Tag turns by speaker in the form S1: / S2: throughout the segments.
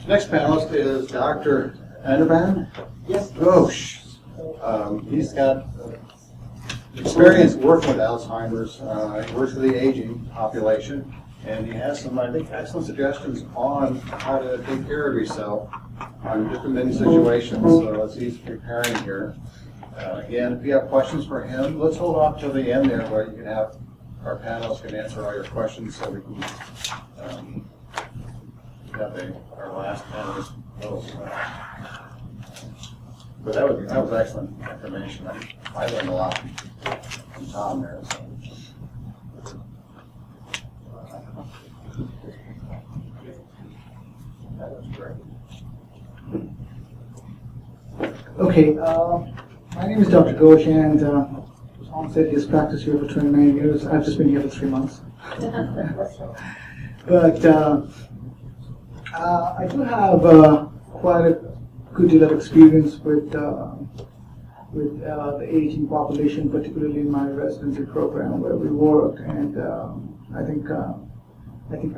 S1: Next panelist is Dr. Anirban.
S2: Yes.
S1: Ghosh. He's got experience working with Alzheimer's. He works with the aging population, and he has some, I think, excellent suggestions on how to take care of yourself on different many situations. So as he's preparing here, again, if you have questions for him, let's hold off till the end there, where you can have our panelists can answer all your questions, so we can have our last panelist close. But that was excellent information. I learned a lot from Tom there. So. That was great.
S2: Okay, my name is Dr. Ghosh, and Tom said he has practiced here for 29 years. I've just been here for 3 months. But I do have quite a good deal of experience with the aging population, particularly in my residency program where we work. And I think I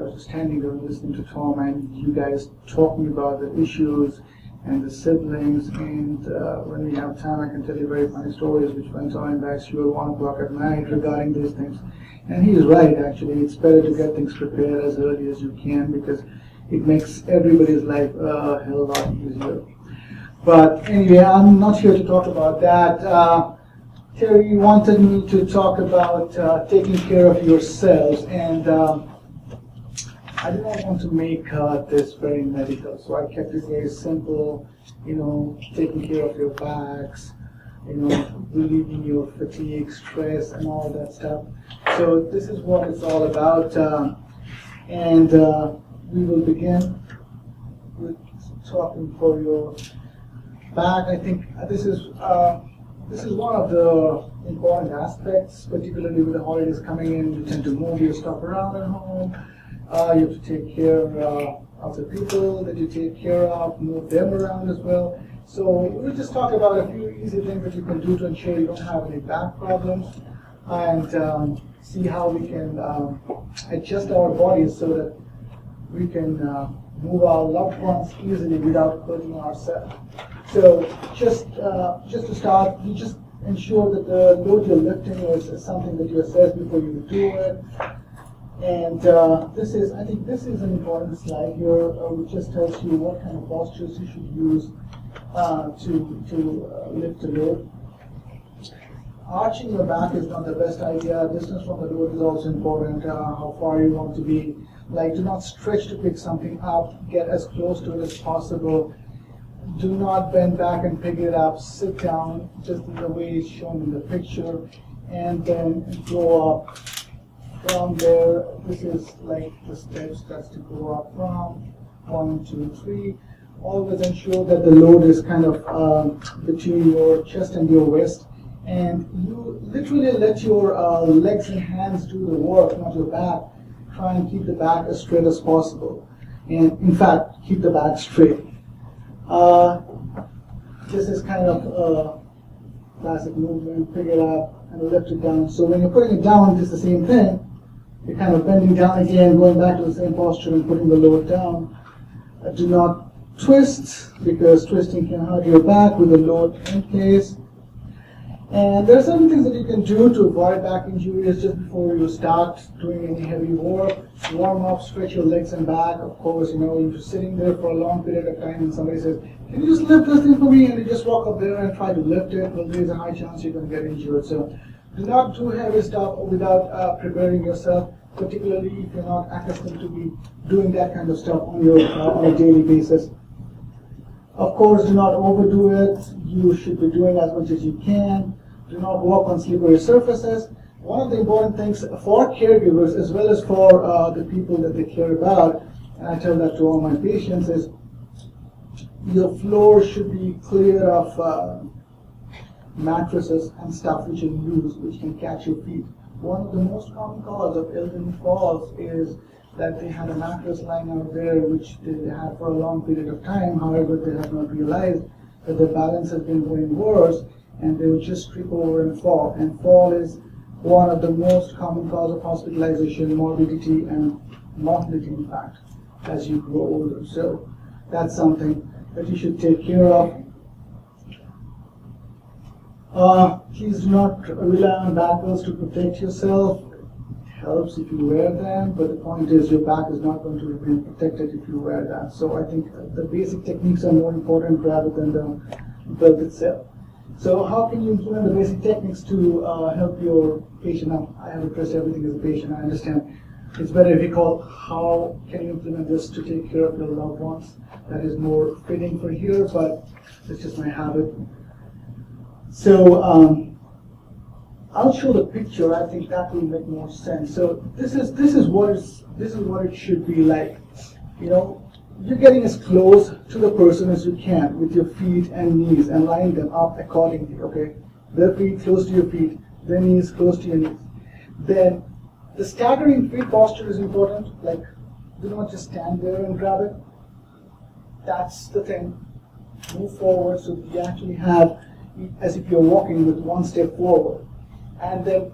S2: was just standing there listening to Tom and you guys talking about the issues and the siblings. And when we have time, I can tell you very funny stories which went on back to 1 o'clock at night regarding these things. And he is right, actually. It's better to get things prepared as early as you can, because it makes everybody's life a hell of a lot easier. But anyway, I'm not here to talk about that. Terry wanted me to talk about taking care of yourselves, and I did not want to make this very medical, so I kept it very simple, taking care of your backs, relieving your fatigue, stress, and all that stuff. So this is what it's all about, and we will begin with talking for your back. I think this is one of the important aspects, particularly with the holidays coming in. You tend to move your stuff around at home. You have to take care of the people that you take care of, move them around as well. So we'll just talk about a few easy things that you can do to ensure you don't have any back problems, and see how we can adjust our bodies so that we can move our loved ones easily without hurting ourselves. So just to start, you just ensure that the load you're lifting is something that you assess before you do it. And I think this is an important slide here, which just tells you what kind of postures you should use to lift the load. Arching your back is not the best idea. Distance from the load is also important. How far you want to be. Like, do not stretch to pick something up. Get as close to it as possible. Do not bend back and pick it up. Sit down, just in the way it's shown in the picture, and then go up. From there, this is like the steps that's to go up from 1, 2, 3. Always ensure that the load is kind of between your chest and your waist, and you literally let your legs and hands do the work, not your back. Try and keep the back as straight as possible, and in fact, keep the back straight. This is kind of a classic movement. Pick it up and lift it down. So when you're putting it down, it's the same thing. You're kind of bending down again, going back to the same posture and putting the load down. Do not twist, because twisting can hurt your back with the load in place. And there are certain things that you can do to avoid back injuries just before you start doing any heavy work. Warm up, stretch your legs and back. Of course, you're sitting there for a long period of time and somebody says, "Can you just lift this thing for me?" And you just walk up there and try to lift it. Well, there's a high chance you're going to get injured. So do not do heavy stuff without preparing yourself, particularly if you're not accustomed to be doing that kind of stuff on a daily basis. Of course, do not overdo it. You should be doing as much as you can. Do not walk on slippery surfaces. One of the important things for caregivers, as well as for the people that they care about, and I tell that to all my patients, is your floor should be clear of mattresses and stuff which are loose, which can catch your feet. One of the most common cause of elderly falls is that they had a mattress lying out there which they had for a long period of time. However, they have not realized that their balance has been going worse, and they will just trip over and fall. And fall is one of the most common cause of hospitalization, morbidity, and mortality, in fact, as you grow older. So That's something that you should take care of. Please do not rely on back belts to protect yourself. It helps if you wear them, but the point is your back is not going to remain protected if you wear that. So I think the basic techniques are more important rather than the belt itself. So how can you implement the basic techniques to help your patient? Now, I have addressed everything as a patient, I understand. It's better if you call how can you implement this to take care of your loved ones. That is more fitting for here, but it's just my habit. So I'll show the picture. I think that will make more sense. So this is what it should be like. You know, you're getting as close to the person as you can with your feet and knees and lining them up accordingly. Okay, their feet close to your feet, their knees close to your knees. Then the staggering feet posture is important. Like, do not just stand there and grab it. That's the thing. Move forward so that you actually have, as if you're walking with one step forward. And then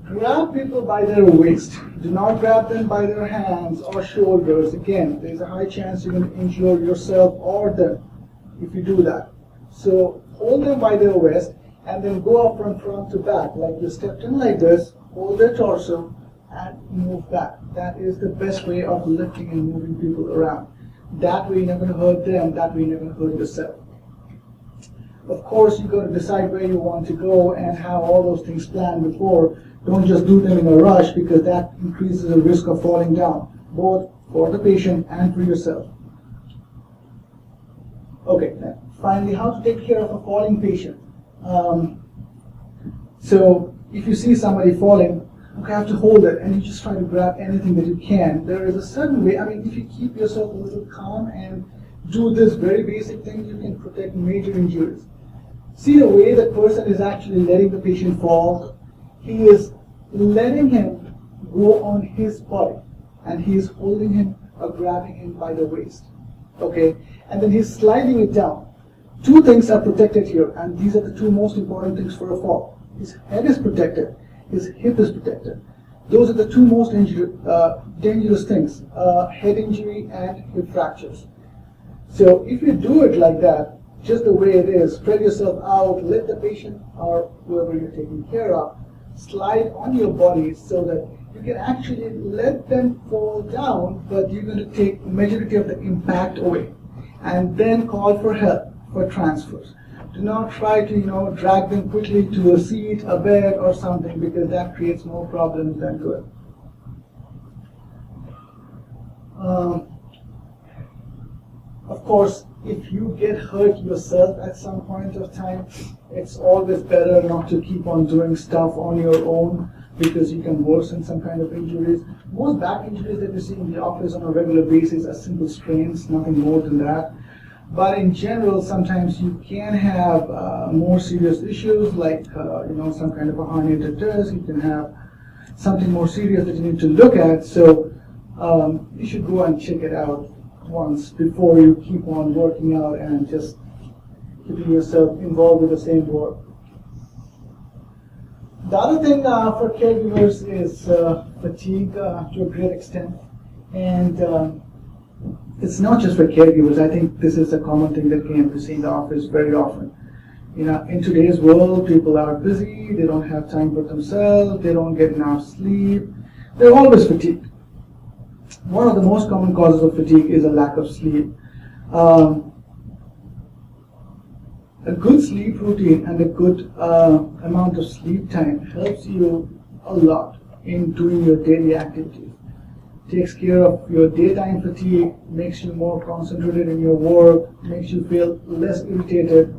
S2: grab people by their waist. Do not grab them by their hands or shoulders. Again, there's a high chance you're going to injure yourself or them if you do that. So hold them by their waist and then go up from front to back. Like you stepped in like this, hold their torso and move back. That is the best way of lifting and moving people around. That way you're not going to hurt them, that way you're not going to hurt yourself. Of course, you've got to decide where you want to go and have all those things planned before. Don't just do them in a rush because that increases the risk of falling down, both for the patient and for yourself. Okay, now, finally, how to take care of a falling patient. So if you see somebody falling, you have to hold it and you just try to grab anything that you can. There is a certain way, if you keep yourself a little calm and do this very basic thing, you can protect major injuries. See the way the person is actually letting the patient fall? He is letting him go on his body and he is holding him or grabbing him by the waist. Okay? And then he's sliding it down. Two things are protected here, and these are the two most important things for a fall. His head is protected, his hip is protected. Those are the two most dangerous things, head injury and hip fractures. So if you do it like that, just the way it is, spread yourself out, let the patient or whoever you're taking care of slide on your body so that you can actually let them fall down, but you're going to take the majority of the impact away and then call for help for transfers. Do not try to drag them quickly to a seat, a bed or something, because that creates more problems than good. Of course, if you get hurt yourself at some point of time, it's always better not to keep on doing stuff on your own because you can worsen some kind of injuries. Most back injuries that you see in the office on a regular basis are simple strains, nothing more than that. But in general, sometimes you can have more serious issues like some kind of a herniated disc. You can have something more serious that you need to look at. So you should go and check it out once before you keep on working out and just keeping yourself involved with the same work. The other thing for caregivers is fatigue to a great extent. And it's not just for caregivers. I think this is a common thing that KMP see in the office very often. In today's world, people are busy, they don't have time for themselves, they don't get enough sleep, they're always fatigued. One of the most common causes of fatigue is a lack of sleep. A good sleep routine and a good amount of sleep time helps you a lot in doing your daily activities. Takes care of your daytime fatigue, makes you more concentrated in your work, makes you feel less irritated.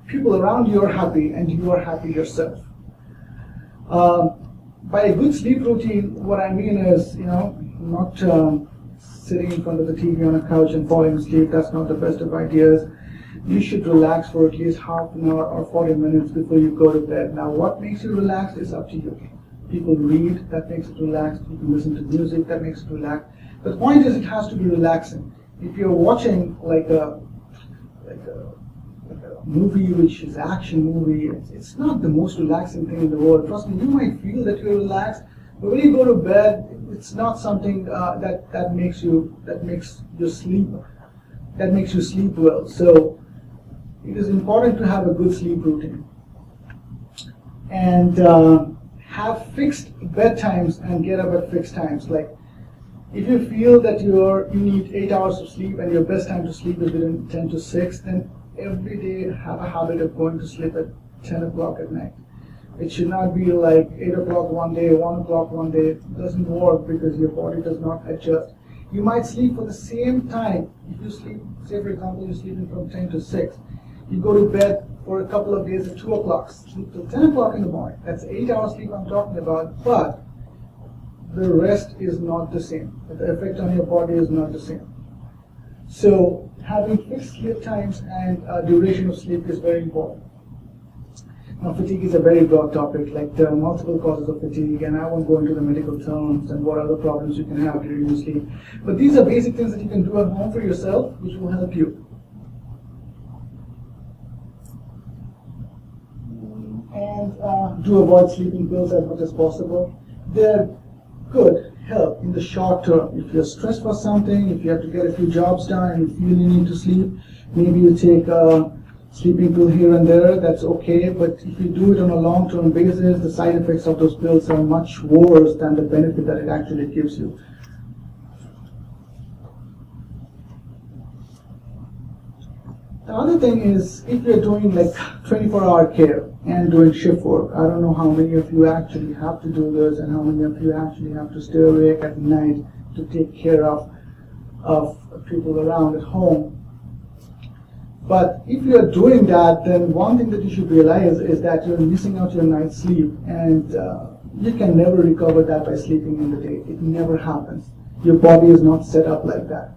S2: People around you are happy and you are happy yourself. By a good sleep routine, what I mean is, not sitting in front of the TV on a couch and falling asleep. That's not the best of ideas. You should relax for at least half an hour or 40 minutes before you go to bed. Now, what makes you relaxed is up to you. People read, that makes it relaxed. You can listen to music, that makes it relaxed. But the point is, it has to be relaxing. If you're watching like a movie which is action movie, it's not the most relaxing thing in the world. Trust me, you might feel that you're relaxed, but when you go to bed, it's not something that makes your sleep that makes you sleep well. So it is important to have a good sleep routine. And have fixed bedtimes and get up at fixed times. Like if you feel that you need 8 hours of sleep and your best time to sleep is between 10 to 6, then every day have a habit of going to sleep at 10 o'clock at night. It should not be like 8 o'clock one day, 1 o'clock one day. It doesn't work because your body does not adjust. You might sleep for the same time. If you sleep, say for example, you're sleeping from 10 to 6. You go to bed for a couple of days at 2 o'clock, sleep till 10 o'clock in the morning. That's 8 hours sleep I'm talking about, but the rest is not the same. The effect on your body is not the same. So having fixed sleep times and duration of sleep is very important. Now, fatigue is a very broad topic. Like there are multiple causes of fatigue, and I won't go into the medical terms and what other problems you can have during your sleep. But these are basic things that you can do at home for yourself, which will help you. And do avoid sleeping pills as much as possible. They're good help in the short term. If you're stressed for something, if you have to get a few jobs done and you feel you need to sleep, maybe you take a sleeping pill here and there, that's okay. But if you do it on a long-term basis, the side effects of those pills are much worse than the benefit that it actually gives you. The other thing is, if you're doing like 24-hour care and doing shift work, I don't know how many of you actually have to do this and how many of you actually have to stay awake at night to take care of people around at home. But if you're doing that, then one thing that you should realize is that you're missing out your night's sleep, and you can never recover that by sleeping in the day. It never happens. Your body is not set up like that.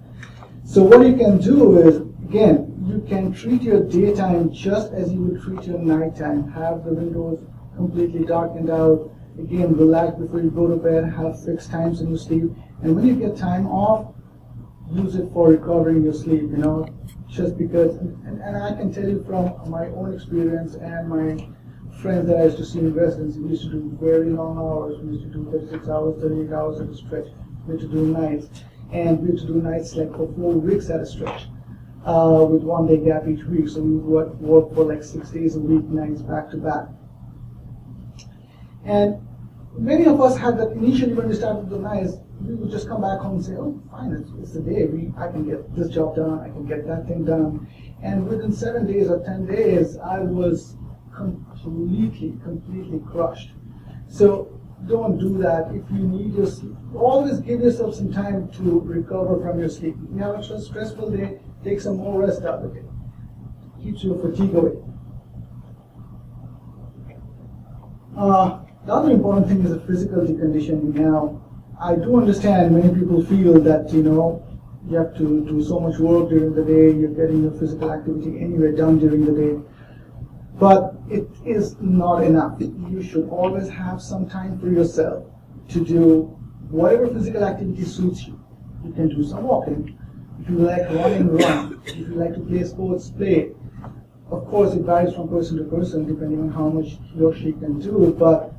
S2: So what you can do is, again, you can treat your daytime just as you would treat your nighttime. Have the windows completely darkened out. Again, relax before you go to bed. Have fixed times in your sleep. And when you get time off, use it for recovering your sleep, just because, and I can tell you from my own experience and my friends that I used to see in residence, we used to do very long hours. We used to do 36 hours, 38 hours at a stretch. We used to do nights. And we used to do nights like for 4 weeks at a stretch. With 1 day gap each week, so we would work for like 6 days a week, nights back to back. And many of us had that initially when we started the nights, we would just come back home and say, oh, fine, it's a day, I can get this job done, I can get that thing done. And within 7 days or 10 days, I was completely crushed. So don't do that. If you need your sleep, always give yourself some time to recover from your sleep. If you have a stressful day, take some more rest out of it. Keeps your fatigue away. The other important thing is the physical deconditioning. Now, I do understand many people feel that, you have to do so much work during the day, you're getting your physical activity anyway done during the day. But it is not enough. You should always have some time for yourself to do whatever physical activity suits you. You can do some walking. If you like running, run. If you like to play sports, play. Of course, it varies from person to person depending on how much he or she can do, but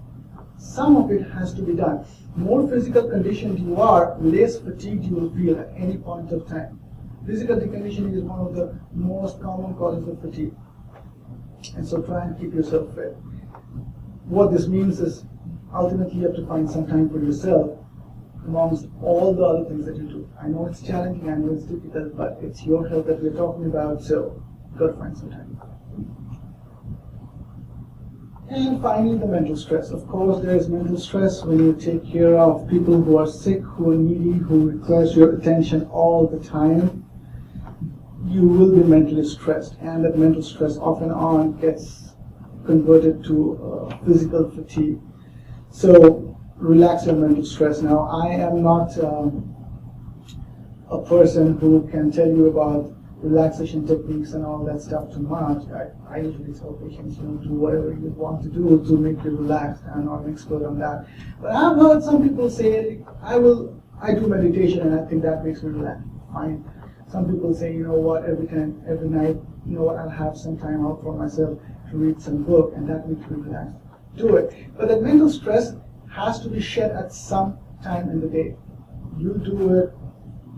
S2: some of it has to be done. More physical conditioned you are, less fatigued you will feel at any point of time. Physical deconditioning is one of the most common causes of fatigue. And so try and keep yourself fit. What this means is ultimately you have to find some time for yourself amongst all the other things that you do. I know it's challenging, I know it's difficult, but it's your health that we're talking about, so you've got to find some time. And finally, the mental stress. Of course, there is mental stress when you take care of people who are sick, who are needy, who requires your attention all the time. You will be mentally stressed, and that mental stress off and on gets converted to physical fatigue. So relax your mental stress. Now, I am not a person who can tell you about relaxation techniques and all that stuff too much. I usually tell patients, do whatever you want to do to make you relaxed. I'm not an expert on that. But I've heard some people say, I do meditation and I think that makes me relax. Fine. Some people say, every night, I'll have some time out for myself to read some book and that makes me relax. Do it. But that mental stress has to be shed at some time in the day. You do it,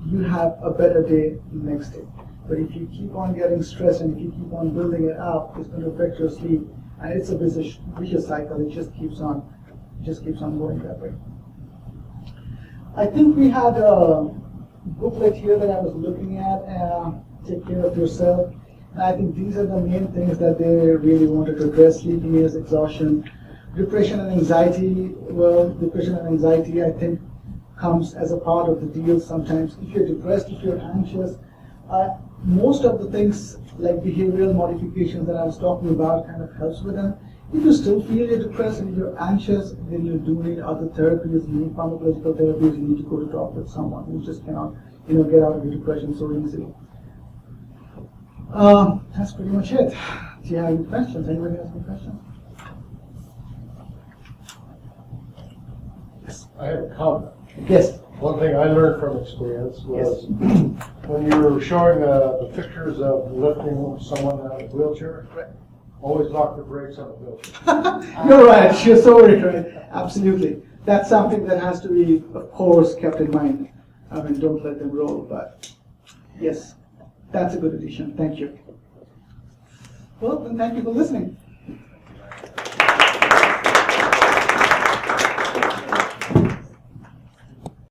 S2: you have a better day the next day. But if you keep on getting stressed and if you keep on building it up, it's going to affect your sleep. And it's a vicious cycle. It just keeps on going that way. I think we had a booklet here that I was looking at, Take Care of Yourself. And I think these are the main things that they really wanted to address: sleepiness, exhaustion, depression and anxiety. Well, depression and anxiety, I think, comes as a part of the deal sometimes. If you're depressed, if you're anxious, most of the things like behavioral modifications that I was talking about kind of helps with them. If you still feel you're depressed and you're anxious, then you do need other therapies, you need pharmacological therapies, you need to go to talk with someone. You just cannot, get out of your depression so easily. That's pretty much it. Do you have any questions? Anybody has any questions? Yes.
S3: I have a comment.
S2: Yes.
S3: One thing I learned from experience was when you were showing the pictures of lifting someone out of a wheelchair, always lock the brakes on the wheelchair.
S2: You're right. You're so right. Absolutely. That's something that has to be, of course, kept in mind. I mean, don't let them roll. But yes, that's a good addition. Thank you. Well, then thank you for listening.